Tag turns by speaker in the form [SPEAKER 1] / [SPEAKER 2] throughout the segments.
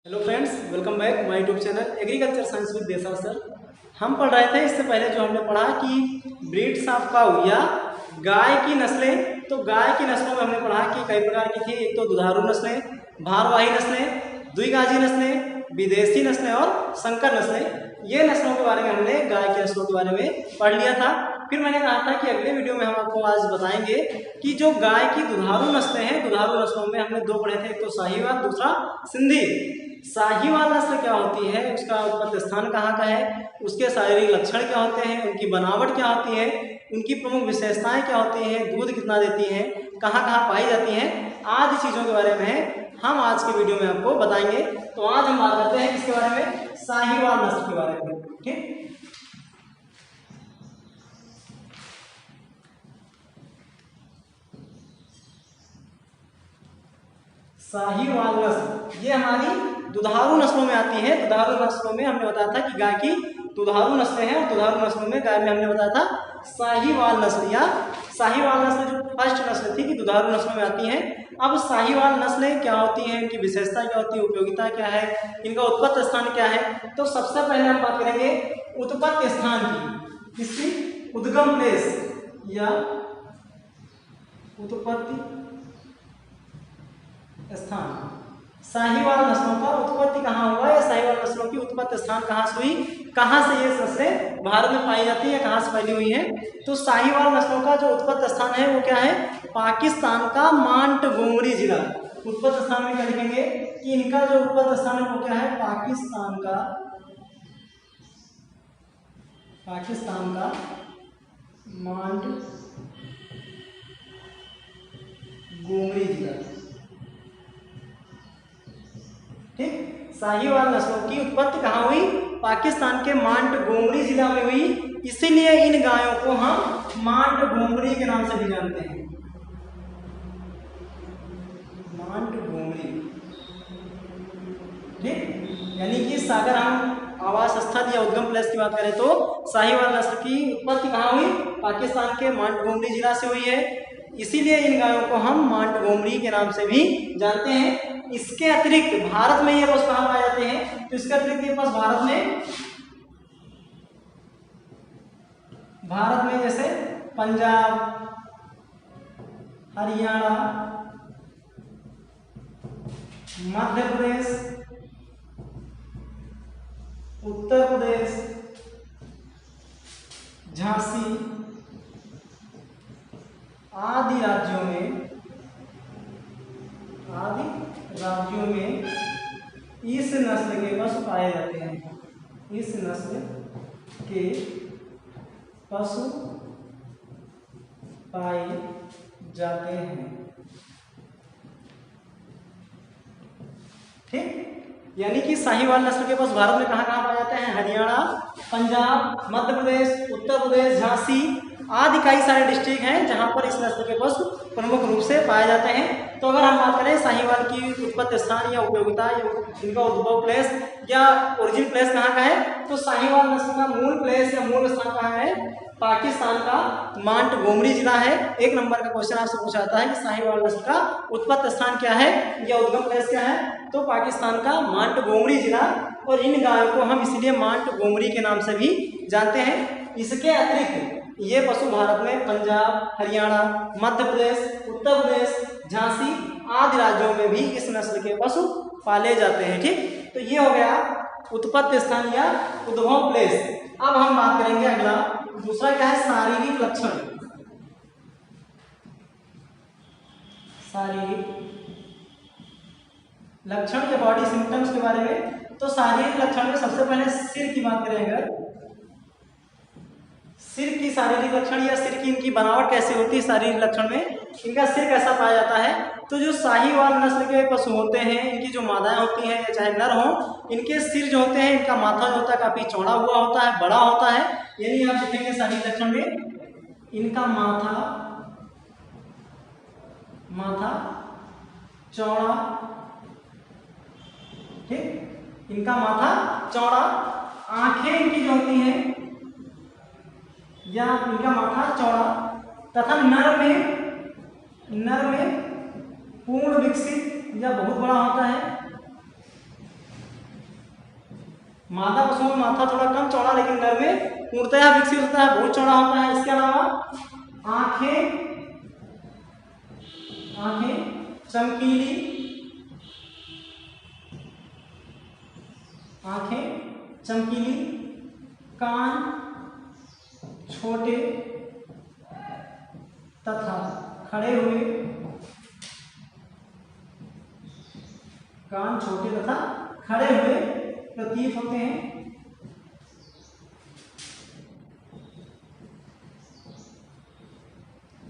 [SPEAKER 1] Hello friends, welcome back my YouTube channel agriculture science with देसा sir. हम पढ़ रहे थे इससे पहले जो हमने पढ़ा कि ब्रीड्स ऑफ काऊ या गाय की नस्लें। तो गाय की नस्लों में हमने पढ़ा कि कई प्रकार की थी। एक तो दुधारू नस्लें, भारवाही नस्लें, द्विगाजी नस्लें, विदेशी नस्लें और संकर नस्लें। ये नस्लों के बारे में हमने गाय की नस्लों के बारे में पढ़ लिया था। फिर मैंने कहा था कि अगले वीडियो में हम आपको आज बताएंगे कि जो गाय की दुधारू नस्लें हैं, दुधारू नस्लों में हमने दो पढ़े थे, एक तो साहीवाल, दूसरा सिंधी। साहीवाल नस्ल क्या होती है, उसका उत्पत्ति स्थान कहाँ का है, उसके शारीरिक लक्षण क्या होते हैं, उनकी बनावट क्या होती है, उनकी प्रमुख विशेषताएं क्या होती हैं, दूध कितना देती हैं, कहाँ कहाँ पाई जाती हैं, आदि चीज़ों के बारे में हम आज के वीडियो में आपको बताएंगे। तो आज हम बात करते हैं किसके बारे में, साहीवाल नस्ल के बारे में। ठीक, साहीवाल नस्ल ये हमारी दुधारू नस्लों में आती है। दुधारू नस्लों में हमने बताया था कि गाय की दुधारू नस्लें हैं, और दुधारू नस्लों में गाय में हमने बताया था साहीवाल नस्ल। या साहीवाल नस्ल जो फर्स्ट नस्ल थी कि दुधारू नस्लों में आती हैं। अब साहीवाल नस्लें क्या होती हैं, इनकी विशेषता क्या होती है, उपयोगिता क्या है, इनका उत्पत्ति स्थान क्या है। तो सबसे पहले हम बात करेंगे उत्पत्ति स्थान की, इसकी उद्गम प्लेस या उत्पत्ति स्थान। साहीवाल नस्लों का उत्पत्ति कहाँ हुआ, या साहीवाल नस्लों की उत्पत्ति स्थान कहाँ से हुई, कहाँ से ये नस्लें भारत में पाई जाती है, कहाँ से फैली हुई हैं। तो साहीवाल नस्लों का जो उत्पत्ति स्थान है वो क्या है, पाकिस्तान का मांटगोमरी जिला। उत्पत्ति स्थान में क्या लिखेंगे कि इनका जो उत्पत्ति स्थान है वो क्या है, पाकिस्तान का मांटगोमरी जिला। ठीक, साहीवाल नस्लों की उत्पत्ति कहाँ हुई, पाकिस्तान के मांटगोमरी जिला में हुई। इसीलिए इन गायों को हम मांटगोमरी के नाम से भी जानते हैं, मांटगोमरी। ठीक, यानी कि अगर हम आवास स्थल या उद्गम प्लेस की बात करें तो साहीवाल नस्ल की उत्पत्ति कहाँ हुई, पाकिस्तान के मांटगोमरी जिला से हुई है। इसीलिए इन गायों को हम मांटगोमरी के नाम से भी जानते हैं। इसके अतिरिक्त भारत में ये पशु कहाँ पाए जाते हैं, तो इसके अतिरिक्त ये पशु भारत में जैसे पंजाब, हरियाणा, मध्य प्रदेश, उत्तर प्रदेश, झांसी आदि राज्यों में इस नस्ल के पशु पाए जाते हैं। इस नस्ल के पशु पाए जाते हैं। ठीक, यानी कि साहीवाल नस्ल के पशु भारत में कहाँ कहाँ पाए जाते हैं, हरियाणा, पंजाब, मध्य प्रदेश, उत्तर प्रदेश, झांसी आदि कई सारे डिस्ट्रिक्ट हैं जहां पर इस नस्ल के पशु प्रमुख रूप से पाए जाते हैं। तो अगर हम बात करें साहीवाल की उत्पत्ति स्थान या उपयोगिता या इनका उद्भव प्लेस या ओरिजिन प्लेस कहाँ का है, तो साहीवाल नस्ल का मूल प्लेस या मूल स्थान कहाँ है, पाकिस्तान का मांटगोमरी जिला है। एक नंबर का क्वेश्चन आपसे पूछा जाता है कि साहीवाल नस्ल का उत्पत्ति स्थान क्या है या उद्गम प्लेस क्या है, तो पाकिस्तान का मांटगोमरी जिला। और इन गायों को हम इसलिए मांटगोमरी के नाम से भी जानते हैं। इसके अतिरिक्त ये पशु भारत में पंजाब, हरियाणा, मध्य प्रदेश, उत्तर प्रदेश, झांसी आदि राज्यों में भी इस नस्ल के पशु पाले जाते हैं। ठीक, तो ये हो गया उत्पत्ति स्थान या उद्भव प्लेस। अब हम बात करेंगे अगला, दूसरा क्या है, शारीरिक लक्षण। शारीरिक लक्षण या बॉडी सिम्टम्स के बारे में। तो शारीरिक लक्षण में सबसे पहले सिर की बात करें, अगर सिर की शारीरिक लक्षण या सिर की इनकी बनावट कैसी होती है, शारीरिक लक्षण में इनका सिर कैसा पाया जाता है, तो जो साहीवाल नस्ल के पशु होते हैं, इनकी जो मादाएं होती हैं या चाहे नर हो, इनके सिर जो होते हैं, इनका माथा जो होता है काफी चौड़ा हुआ होता है, बड़ा होता है। यानी आप देखेंगे शारीरिक लक्षण में इनका माथा चौड़ा। ठीक, इनका माथा चौड़ा, आंखें इनकी जो होती हैं या इनका माथा चौड़ा, तथा नर में पूर्ण विकसित या बहुत बड़ा होता है। मादा पशुओं में माथा थोड़ा कम चौड़ा, लेकिन नर में पूर्णतः विकसित होता है, बहुत चौड़ा होता है। इसके अलावा आंखें चमकीली, कान छोटे तथा खड़े हुए, प्रतीत होते हैं।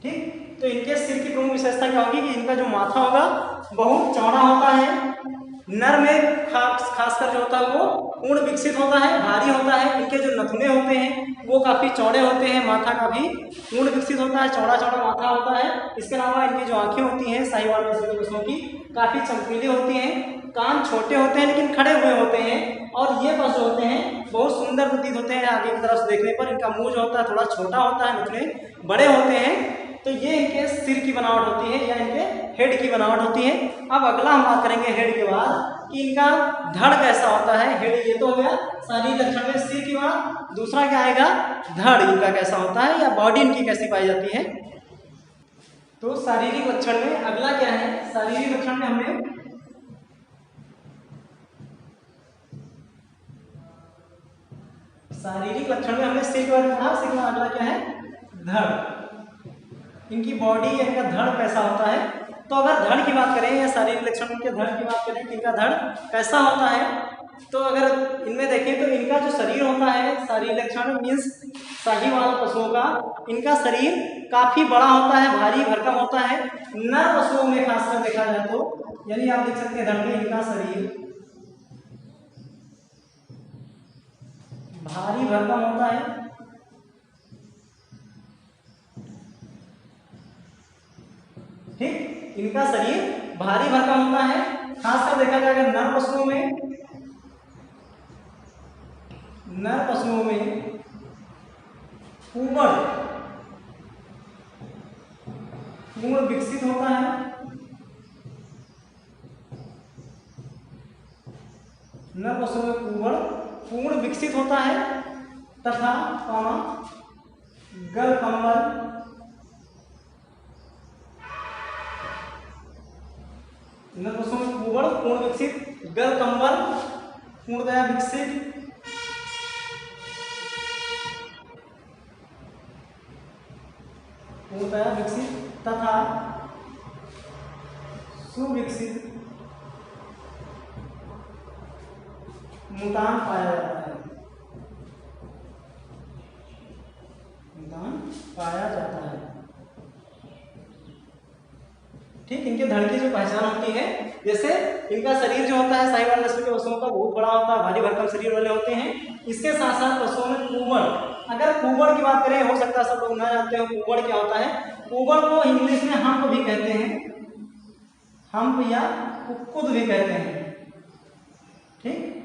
[SPEAKER 1] ठीक, तो इनके सिर की प्रमुख विशेषता क्या होगी कि इनका जो माथा होगा बहुत चौड़ा होता है, नर में खासकर जो होता है वो पूर्ण विकसित होता है, भारी होता है। इनके जो नथुने होते हैं वो काफी चौड़े होते हैं, माथा का भी पूर्ण विकसित होता है, चौड़ा माथा होता है। इसके अलावा इनकी जो आंखें होती हैं साहिवाल नस्ल के पशुओं की काफी चमकीली होती हैं, कान छोटे होते हैं लेकिन खड़े हुए होते हैं, और ये पशु होते हैं बहुत सुंदर प्रतीत होते हैं आगे की तरफ से देखने पर। इनका मुंह जो होता है थोड़ा छोटा होता है, नथुने बड़े होते हैं। तो ये इनके सिर की बनावट होती है या इनके हेड की बनावट होती है। अब अगला हम बात करेंगे हेड के बाद कि इनका धड़ कैसा होता है। हेड ये तो हो गया शारीरिक लक्षण में सिर की बात, दूसरा क्या आएगा धड़ इनका कैसा होता है या बॉडी इनकी कैसी पाई जाती है। तो शारीरिक लक्षण में अगला क्या है, शारीरिक लक्षण में हमने सिर के बारे में पढ़ा। सिर में अगला क्या है धड़, इनकी बॉडी या इनका धड़ कैसा होता है। तो अगर धड़ की बात करें या शारीरिक लक्षण के धड़ की बात करें कि इनका धड़ कैसा होता है, तो अगर इनमें देखें तो इनका जो शरीर होता है, शारीरिक लक्षण मीन्स साहीवाल पशुओं का, इनका शरीर काफी बड़ा होता है, भारी भरकम होता है। नर पशुओं में खासकर देखा जाए तो यानी आप देख सकते हैं धड़ में इनका शरीर भारी भरकम होता है, ठीक, इनका शरीर भारी भरकम होता है। खासकर देखा जाए अगर नर पशुओं में पूर्ण विकसित होता है, नर पशुओं में पूर्ण विकसित होता है तथा गल कम्बल नर पशुओं में पूर्ण विकसित, गल कम्बल पूर्णतया विकसित, तथा सुविकसित मुतान पाया जाता है, ठीक। इनके धड़ की जो पहचान होती है, जैसे इनका शरीर जो होता है साहीवाल नस्ल के पशुओं का बहुत बड़ा होता है, भारी भरकम शरीर वाले होते हैं। इसके साथ साथ पशुओं में कुबड़, अगर कुबड़ की बात करें, हो सकता है सब लोग ना जानते हो कुबड़ क्या होता है। कुबड़ को इंग्लिश में हम्प भी कहते हैं, हम्प या कुक्कुद भी कहते हैं, ठीक,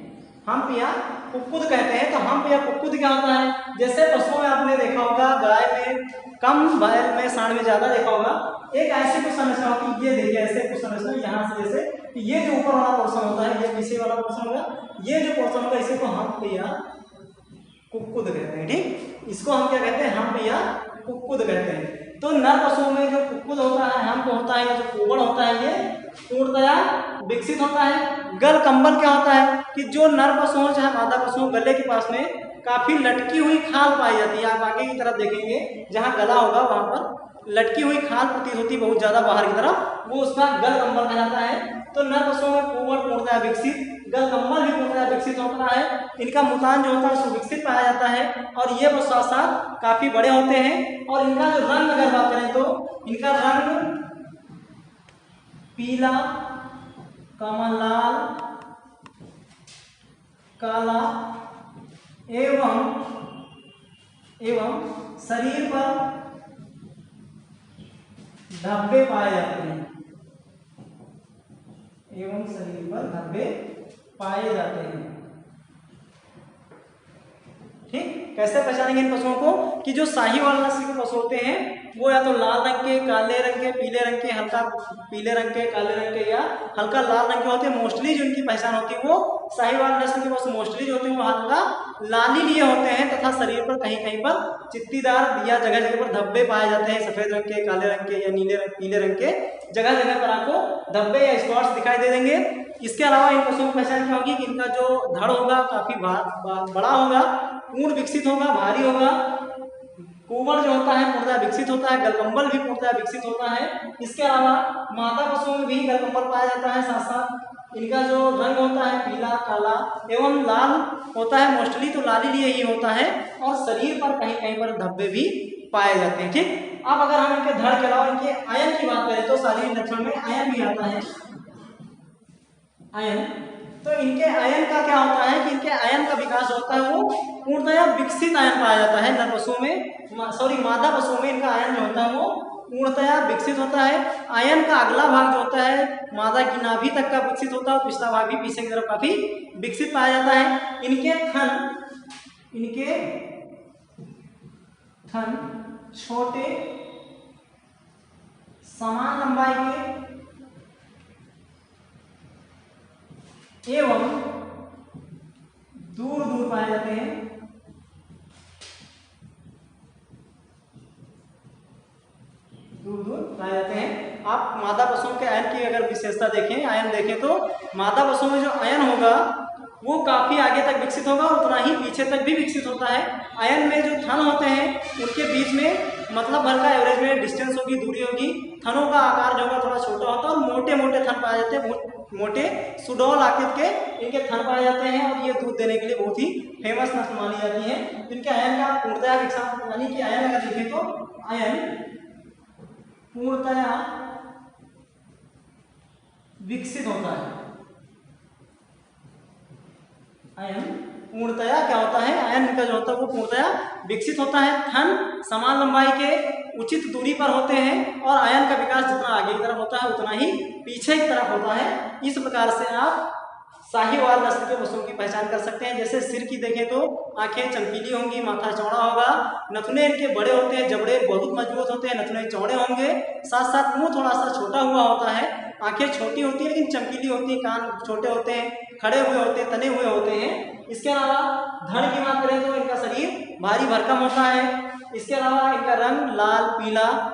[SPEAKER 1] हम्प या कुक्कुद कहते हैं। तो हम्प या कुक्कुद क्या होता है, जैसे पशुओं में आपने देखा होगा गाय में कम, बैल में, सांड में ज्यादा देखा होगा, एक ऐसी कुछ संरचना होती है, ये देखिए ऐसे कुछ संरचना यहाँ से, जैसे ये जो ऊपर वाला पोर्शन होता है, ये पीछे वाला पोर्शन होगा, ये जो पोर्शन होगा इसे तो हम्प या कुक्कुद कहते हैं, ठीक। इसको हम क्या कहते हैं, हम्प या कुक्कुद कहते हैं। तो नर पशुओं में जो कुक्कुद होता है, हम्प होता है, जो कुबड़ होता है, ये पूर्णतया विकसित होता है। गल कंबल क्या होता है कि जो नर पशु हो चाहे मादा पशु हो, गले के पास में काफी लटकी हुई खाल पाई जाती है। आप आगे की तरफ देखेंगे जहाँ गला होगा वहां पर लटकी हुई खाल प्रतीत होती है बहुत ज्यादा बाहर की तरफ, वो उसका गल कंबल कहलाता है। तो नर पशुओं में कुबड़ पूर्णतया विकसित, गल कंबल भी पूर्णतया विकसित होता है। इनका मुतान जो होता है सुविकसित पाया जाता है, और ये साथ साथ काफी बड़े होते हैं। और इनका जो रंग अगर बात करें तो इनका रंग पीला, कमल लाल, काला एवं शरीर पर धब्बे पाए जाते हैं, ठीक। कैसे पहचानेंगे इन पशुओं को कि जो साहीवाल नस्ल के पशु होते हैं वो या तो लाल रंग के, काले रंग के, पीले रंग के, हल्का पीले रंग के, काले रंग के या हल्का लाल रंग के होते हैं। मोस्टली जो इनकी पहचान होती है वो साहीवाल नस्ल के पशु मोस्टली जो होते हैं वो हल्का लाली लिए होते हैं तथा शरीर पर कहीं कहीं पर चित्तीदार या जगह जगह पर धब्बे पाए जाते हैं, सफेद रंग के, काले रंग के या नीले रंग, पीले रंग के जगह जगह पर आपको धब्बे या स्पॉट्स दिखाई दे देंगे। इसके अलावा इन पशुओं की पहचान क्या होगी कि इनका जो धड़ होगा काफी बड़ा होगा, पूर्ण विकसित होगा, भारी होगा, कुंवर जो होता है पूर्णतः विकसित होता है, गलकंबल भी पूर्णतः विकसित होता है। इसके अलावा मादा पशुओं में भी गलकंबल पाया जाता है। साथ साथ इनका जो रंग होता है पीला, काला एवं लाल होता है, मोस्टली तो लाली लिए ही होता है और शरीर पर कहीं कहीं पर धब्बे भी पाए जाते हैं। ठीक, अब अगर हम इनके धड़ के अलावा इनके आयन की बात करें तो शारीरिक लक्षण में आयन भी आता है। आयन, तो इनके आयन का क्या होता है कि इनके आयन का विकास होता है वो पूर्णतया विकसित आयन पाया जाता है। नर पशुओं में मादा पशुओं में इनका आयन जो होता है वो पूर्णतया विकसित होता है। आयन का अगला भाग जो होता है मादा की नाभि तक का विकसित होता है, पिछला भाग भी पीछे की तरफ काफी विकसित पाया जाता है। इनके थन छोटे समान लंबाई के एवं दूर दूर पाए जाते हैं। दूर दूर पाए जाते हैं। आप मादा पशुओं के आयन की अगर विशेषता देखें, आयन देखें तो मादा पशुओं में जो आयन होगा वो काफी आगे तक विकसित होगा, उतना ही पीछे तक भी विकसित होता है। आयन में जो थन होते हैं उनके बीच में मतलब भर का एवरेज में डिस्टेंस होगी, दूरी होगी। थनों का आकार जो होगा थोड़ा छोटा होता है और मोटे मोटे थन पाए जाते हैं, मोटे सुडौल आकृति के इनके थन पाए जाते हैं और ये दूध देने के लिए बहुत ही फेमस नस्ल मानी जाती है। इनके आयन का पूर्णतया विकास यानी कि आयन अगर देखें तो आयन पूर्णतया विकसित होता है। आयन पूर्णतया क्या होता है, आयन का जो होता है वो पूर्णतया विकसित होता है। थन समान लंबाई के उचित दूरी पर होते हैं और आयन का विकास जितना आगे की तरफ होता है उतना ही पीछे की तरफ होता है। इस प्रकार से आप साहीवाल नस्ल के पशुओं की पहचान कर सकते हैं। जैसे सिर की देखें तो आंखें चमकीली होंगी, माथा चौड़ा होगा, नथुने इनके बड़े होते हैं, जबड़े बहुत मजबूत होते हैं, नथुने चौड़े होंगे। साथ साथ मुंह थोड़ा सा छोटा हुआ होता है, आंखें छोटी होती है लेकिन चमकीली होती है, कान छोटे होते हैं, खड़े हुए होते हैं, तने हुए होते हैं। इसके अलावा धड़ की बात करें तो इनका शरीर भारी भरकम होता है। इसके अलावा इनका रंग लाल, पीला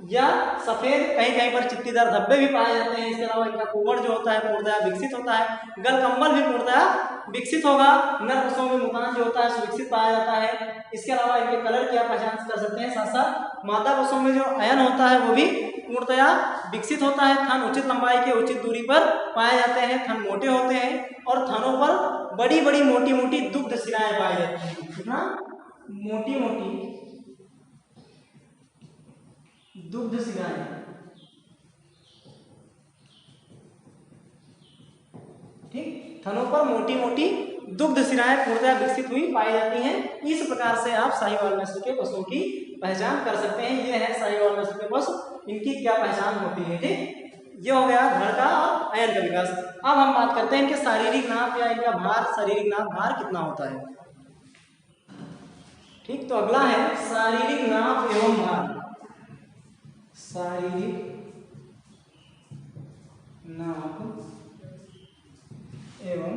[SPEAKER 1] या सफेद, कहीं कहीं पर चित्तीदार धब्बे भी पाए जाते हैं। इसके अलावा इनका कुंवर जो होता है पूर्णतया विकसित होता है, गलकंबल भी पूर्णतया विकसित होगा। नर पशुओं में मुतान जो होता है सुविकसित पाया जाता है। इसके अलावा इनके कलर की आप पहचान कर सकते हैं। साथ साथ मादा पशुओं में जो आयन होता है वो भी पूर्णतया विकसित होता है। थन उचित लंबाई के उचित दूरी पर पाए जाते हैं, थन मोटे होते हैं और थनों पर बड़ी बड़ी मोटी मोटी दुग्ध शिराएं पाई जाती हैं। कितना मोटी मोटी दुग्ध शिराएं, ठीक, थनों पर मोटी मोटी दुग्ध शिराएं पूर्णतया विकसित हुई पाई जाती हैं। इस प्रकार से आप साहीवाल नस्ल के पशुओं की पहचान कर सकते हैं। ये है साहीवाल नस्ल के पशु, इनकी क्या पहचान होती है। ठीक, ये हो गया धड़ का और आयन का विकास। अब हम बात करते हैं इनके शारीरिक नाप या इनका भार, शारीरिक नाप भार कितना होता है। ठीक, तो अगला है शारीरिक नाप एवं भार। शारीरिक नाप एवं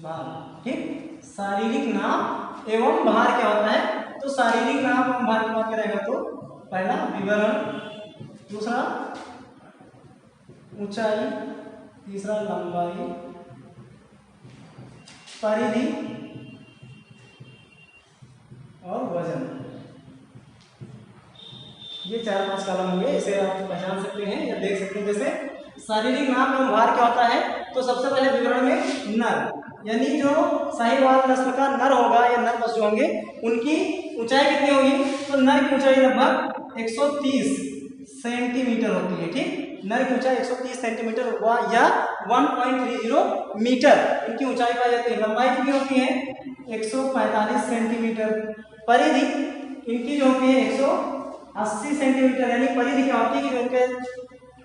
[SPEAKER 1] भार। ठीक, शारीरिक नाप एवं भार क्या होता है, तो शारीरिक नाप एवं भार की बात करेगा तो पहला विवरण, दूसरा ऊंचाई, तीसरा लंबाई, परिधि और वजन। ये 4-5 कॉलम होंगे, इसे आप पहचान सकते हैं या देख सकते हैं। जैसे शारीरिक नाप एवं भार क्या होता है, तो सबसे पहले विवरण में नर, यानी जो साहीवाल नस्ल का नर होगा या नर पशु होंगे उनकी ऊंचाई कितनी होगी, तो नर की ऊंचाई लगभग 130 सेंटीमीटर होती है। ठीक, नर की ऊंचाई 130 सेंटीमीटर या 1.30 मीटर इनकी ऊंचाई पाई जाती है। लंबाई कितनी होती है 145 सेंटीमीटर। परिधि इनकी जो होती है 180 सेंटीमीटर, यानी परिधि क्या होती है कि जो इनके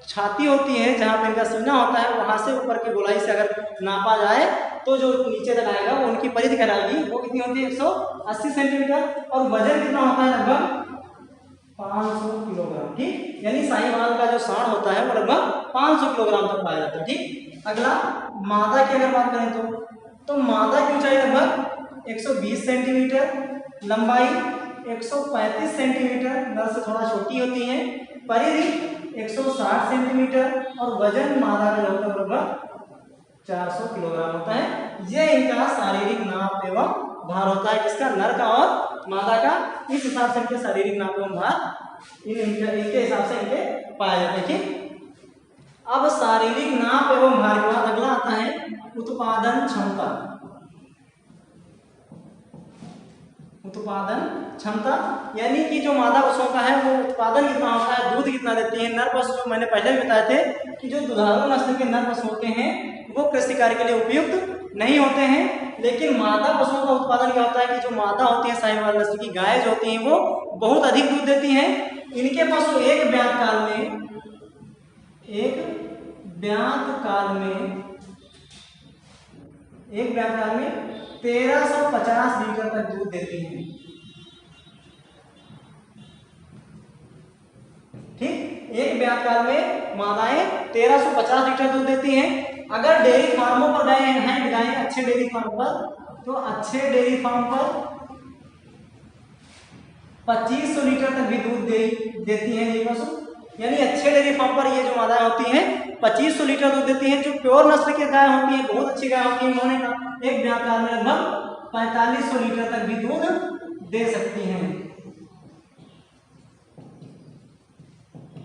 [SPEAKER 1] छाती होती है, जहाँ पे इनका सीना होता है, वहाँ से ऊपर की गोलाई से अगर नापा जाए तो जो नीचे तक आएगा वो उनकी परिधि कहलाएगी। वो कितनी होती है? 180 सेंटीमीटर। और वजन कितना होता है? लगभग 500 किलोग्राम। ठीक, यानी साहीवाल का जो सांड होता है वो लगभग 500 किलोग्राम तक पाया जाता है। ठीक, अगला मादा की अगर बात करें तो मादा की ऊंचाई लगभग 120 सेंटीमीटर, लंबाई 135 सेंटीमीटर, नर से थोड़ा छोटी होती है, परिधि 160 सेंटीमीटर और वजन मादा का लगभग 400 किलोग्राम होता है। यह इनका शारीरिक नाप एवं भार होता है, जिसका नर का और मादा का। इस हिसाब से इनके शारीरिक नाप एवं भार इनके हिसाब से इनके पाया जाता है। ठीक, अब शारीरिक नाप एवं भार के बाद अगला आता है उत्पादन क्षमता। उत्पादन क्षमता यानी कि जो मादा पशुओं का है वो उत्पादन कितना होता है, दूध कितना देती है। नर पशु जो मैंने पहले भी बताए थे कि जो दुधारू नस्ल के नर पशु होते हैं वो कृषि कार्य के लिए उपयुक्त नहीं होते हैं, लेकिन मादा पशुओं का उत्पादन क्या होता है कि जो मादा होती है साहीवाल नस्ल की गाय जो होती हैं वो बहुत अधिक दूध देती हैं। इनके पशु एक ब्यात काल में 1350 लीटर तक दूध देती हैं। ठीक, एक ब्यात काल में मादाएं 1350 लीटर दूध देती हैं। अगर डेयरी फार्मों पर गए हैं गायें अच्छे डेयरी फार्म पर, तो अच्छे डेयरी फार्म पर 2500 लीटर तक भी दूध देती हैं ये पशु। यानी अच्छे डेयरी फार्म पर ये जो मादाएं होती हैं 2500 लीटर दूध देती हैं। जो प्योर नस्ल की गाय होती है, बहुत अच्छी गाय होती है, उन्होंने एक ब्यात काल में लगभग 4500 लीटर तक भी दूध दे सकती हैं।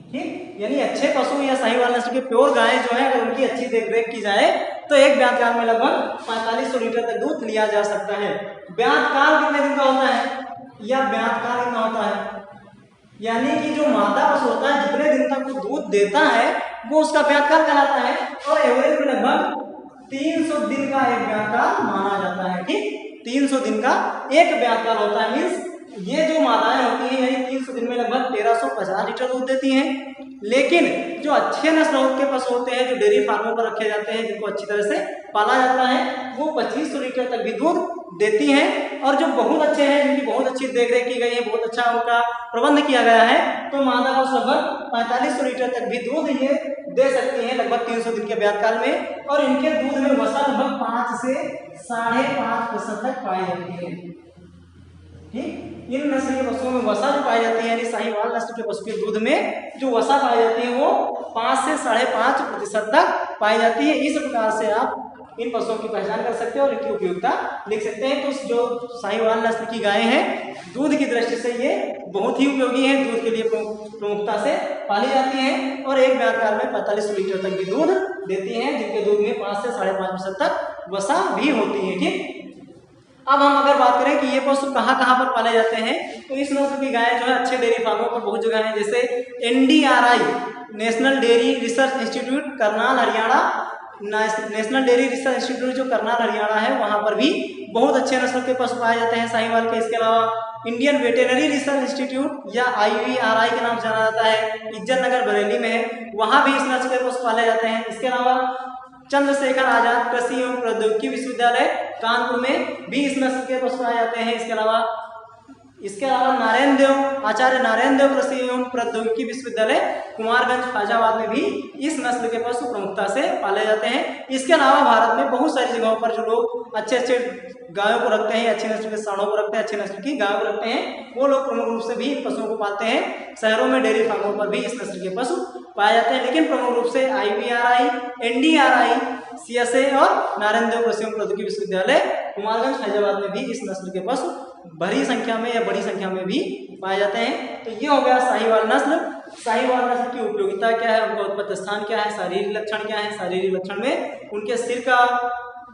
[SPEAKER 1] ठीक, यानी अच्छे पशु या साहीवाल नस्ल के प्योर गाय जो है अगर उनकी अच्छी देखरेख की जाए तो एक ब्यात काल में लगभग 4500 लीटर तक दूध लिया जा सकता है। ब्यात काल कितने दिन का होता है या ब्यात काल कितना होता है? यानी कि जो मादा पशु होता है जितने दिन तक वो दूध देता है वो उसका ब्यात काल कहलाता है, और एवरेज में लगभग 300 दिन का एक ब्यात काल माना जाता है। ठीक, 300 दिन का एक ब्यात काल होता है। मीन्स ये जो मादाएं होती हैं यानी 300 दिन में लगभग 1350 लीटर दूध देती हैं। लेकिन जो अच्छे नस्ल के पशु होते हैं जो डेयरी फार्मों पर रखे जाते हैं, जिनको अच्छी तरह से पाला जाता है, वो 2500 लीटर तक भी दूध देती हैं। और जो बहुत अच्छे हैं, जिनकी बहुत अच्छी देखरेख की गई है, बहुत अच्छा उनका प्रबंध किया गया है, तो मादा पशु लगभग 4500 लीटर तक भी दूध ये दे सकती हैं लगभग 300 दिन के ब्यात काल में। और इनके दूध में वसा लगभग 5 से 5.5% तक पाई जाती है। ठीक, इन नस्ल के पशुओं में वसा जो पाई जाती है यानी साहीवाल नस्ल के पशु के दूध में जो वसा पाई जाती है वो 5 से 5.5% तक पाई जाती है। इस प्रकार से आप इन पशुओं की पहचान कर सकते हैं और इनकी उपयोगिता लिख सकते हैं। तो जो साहीवाल नस्ल की गायें हैं दूध की दृष्टि से ये बहुत ही उपयोगी है, दूध के लिए प्रमुखता से पाली जाती हैं और एक ब्यात काल में 4500 लीटर तक भी दूध देती हैं, जिनके दूध में 5 से 5.5% तक वसा भी होती है। ठीक, अब हम अगर बात करें कि ये पशु कहाँ पर पाले जाते हैं, तो इस नस्ल की गाय जो है अच्छे डेयरी फार्मों पर बहुत जगह है, जैसे NDRI national dairy research institute Karnal Haryana, national dairy research institute जो करनाल हरियाणा है वहाँ पर भी बहुत अच्छे नस्ल के पशु पाए जाते हैं साहीवाल के। इसके अलावा इंडियन वेटेनरी रिसर्च इंस्टीट्यूट या IVRI के नाम से जाना जाता है, इज्जत नगर बरेली में है, वहाँ भी इस नस्ल के पशु पाले जाते हैं। इसके अलावा चंद्रशेखर आजाद कृषि एवं प्रौद्योगिकी विश्वविद्यालय कानपुर में भी इस नस्ल के पशु पाए जाते हैं। इसके अलावा आचार्य नारायण देव कृषि एवं प्रौद्योगिकी विश्वविद्यालय कुमारगंज फैजाबाद में भी इस नस्ल के पशु प्रमुखता से पाले जाते हैं। इसके अलावा भारत में बहुत सारी जगहों पर जो लोग अच्छे गायों को रखते हैं, अच्छे नस्ल के सांडों को रखते हैं, अच्छे नस्ल की गायों को रखते हैं, वो लोग प्रमुख रूप से भी इन पशुओं को पालते हैं। शहरों में डेयरी फार्मों पर भी इस नस्ल के पशु पाए जाते हैं, लेकिन प्रमुख रूप से IVRI, NDRI, CSA और नारायण देव कृषि एवं प्रौद्योगिकी विश्वविद्यालय कुमारगंज फैजाबाद में भी इस नस्ल के पशु बड़ी संख्या में या बड़ी संख्या में भी पाए जाते हैं। तो ये हो गया साहीवाल नस्ल। साहीवाल नस्ल की उपयोगिता क्या है, उनका उत्पत्ति स्थान क्या है, शारीरिक लक्षण क्या है। शारीरिक लक्षण में उनके सिर का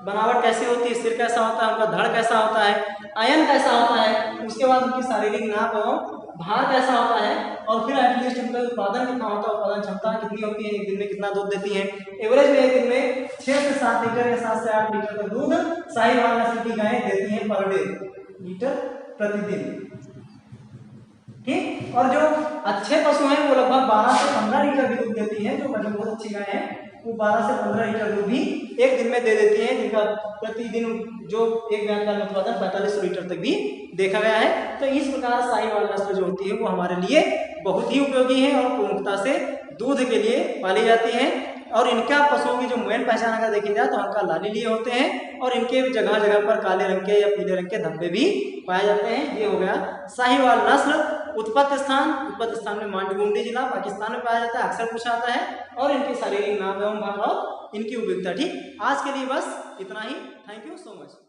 [SPEAKER 1] बनावट कैसी होती है, सिर कैसा होता है, उनका धड़ कैसा होता है, आयन कैसा होता है, उसके बाद उनकी शारीरिक नाप एवं भार कैसा होता है, और फिर एटलीस्ट उनका उत्पादन कितना होता है, उत्पादन क्षमता कितनी होती है, एक दिन में कितना दूध देती है। एवरेज में एक दिन में 6 से 7 लीटर या 7 से 8 लीटर तक दूध साहीवाल नस्ल की गायें देती हैं पर डे, लीटर प्रतिदिन। ठीक। और जो अच्छे पशु हैं वो लगभग 12 से 15 लीटर भी दूध देती हैं। जो बहुत अच्छी गाय है वो 12 से 15 लीटर दूध भी एक दिन में दे देती है, जिनका प्रतिदिन जो एक गाय का उत्पादन 4500 लीटर तक भी देखा गया है। तो इस प्रकार साहीवाल नस्ल जो होती है वो हमारे लिए बहुत ही उपयोगी है और प्रमुखता से दूध के लिए पाली जाती है। और इनका पशुओं की जो मेन पहचान अगर देखी जाए तो हल्का लाली लिए होते हैं और इनके जगह जगह पर काले रंग के या पीले रंग के धब्बे भी पाए जाते हैं। ये हो गया साहीवाल नस्ल। उत्पत्ति स्थान में मांडगुंडी जिला पाकिस्तान में पाया जाता है, अक्सर पूछा जाता है। और इनके शारीरिक नाम एवं भाव और इनकी उपयोगिता। ठीक, आज के लिए बस इतना ही। Thank you so much.